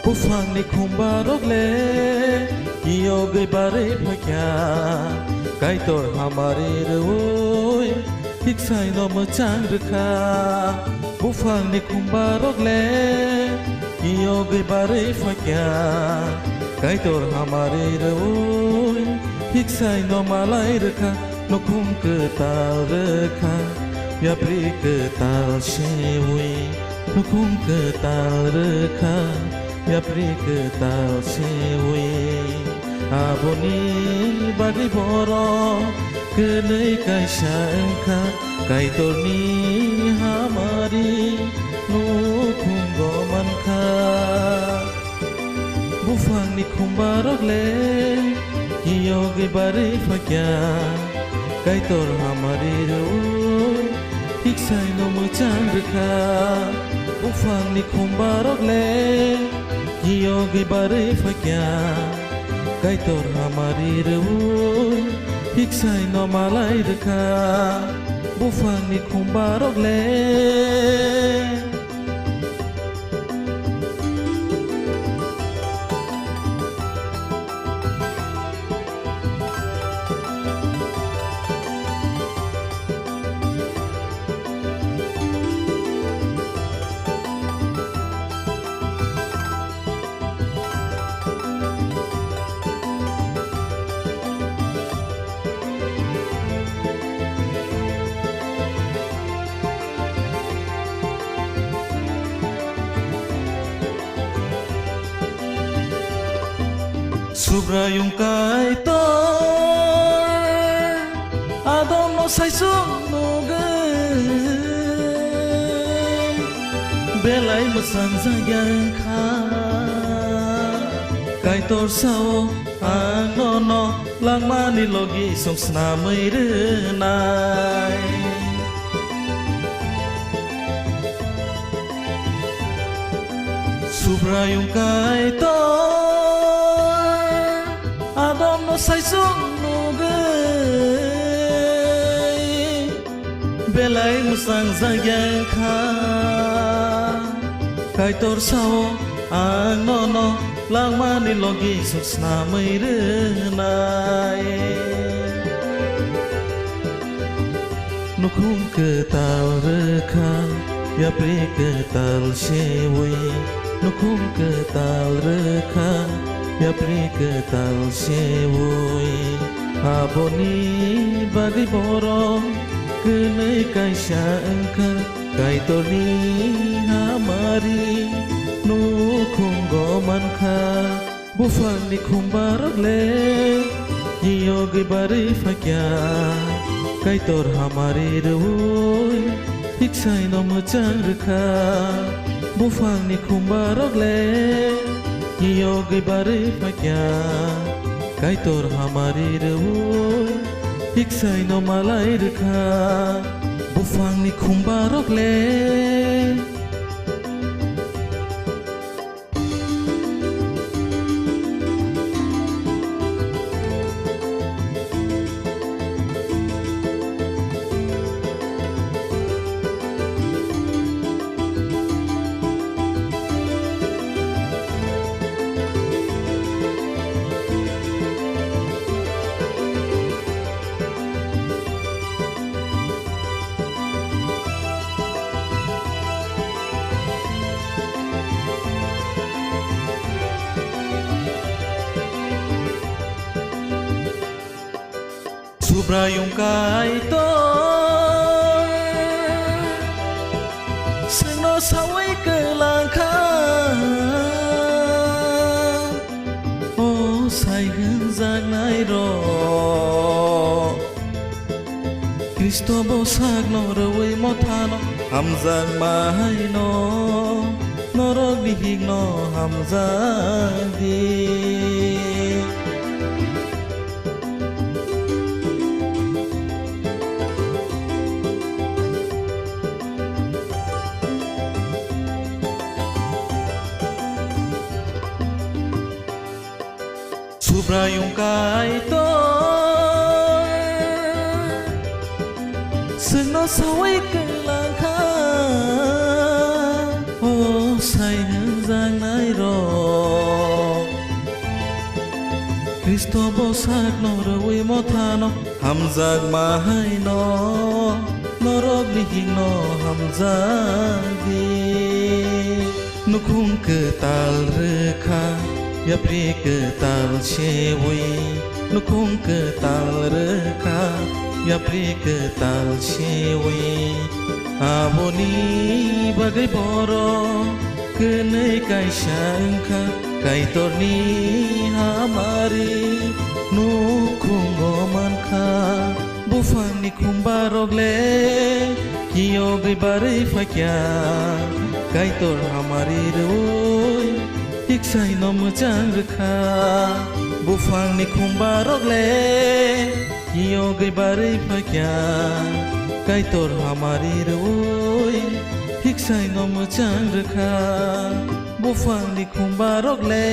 Bufang ni khumbarok le Iyo gay bare phakya Kai tor hamare roi Hiksai no machang rkha Bufang ni khumbarok le Iyo gay bare phakya Kai tor hamare roi Hiksai no malai rkha No khum ke tal rkha Ya pri ke tal shewi No khum ke tal rkha Ya pri ke tal shewi Aboni bagi boro Kenai kai syangka Kai torni hamari No khum goman kha Bufang ni khumbarok le Iyo gay bare phakya Kai tor hamari roi Hiksai no machang rkha Bufang ni khumbarok le Iyo gay bare phakya Kai tor hamari roi Hiksai no malai rkha Bufang ni khumbarok le Subra yung kai tor Adom no sai sung no gay Belai masan zayang kha Kai tor sao ang no Lang mani logi song sna mai renai Subra yung kai tor Adam no sai sung no gay Belai musang zayang kha Kai tor sao ang no Lang mani logi sung sna mai renai No khum ke tal rkha Ya pri ke tal shewi No khum ke tal rkha Ya pri ke tal shewi Aboni bagi boro Kenai kai syangka Kai torni hamari No khum goman kha Bufang ni khumbarok le Iyo gay bare phakya Kai tor hamari roi Hiksai no machang rkha Bufang ni khumbarok le Iyo gay bare phakya Kai tor hamari roi Hiksai no malai rkha Bufang ni khumbarok le Subra yung kai tor Sino saway ke lang kha O sai hun giang nai ro Kristo bo sak no roi mo thano Ham giang mai no Norok di hig no ham giang di Subra yung kai tor Sừng nó saway ke lang kha O sai hun giang nai ro Kristo bosak no roi mothano hamjak mahai no norok lihing no hamjak di nukhung ke tal rekha yapri ke tal chewi nukhung ke tal rekha yapri ke tal chewi aboni bagai boro kenai kaisa engkha kaitorni hamari nukhungo mankha bufangni khumbarogle kiyogai barai fakya kaitor hamari roi tiksai no mojang rekha bufangni khumbarogle kiyogai barai fakya kaitor hamari roi tiksai no mojang rekha bufangni khumbarogle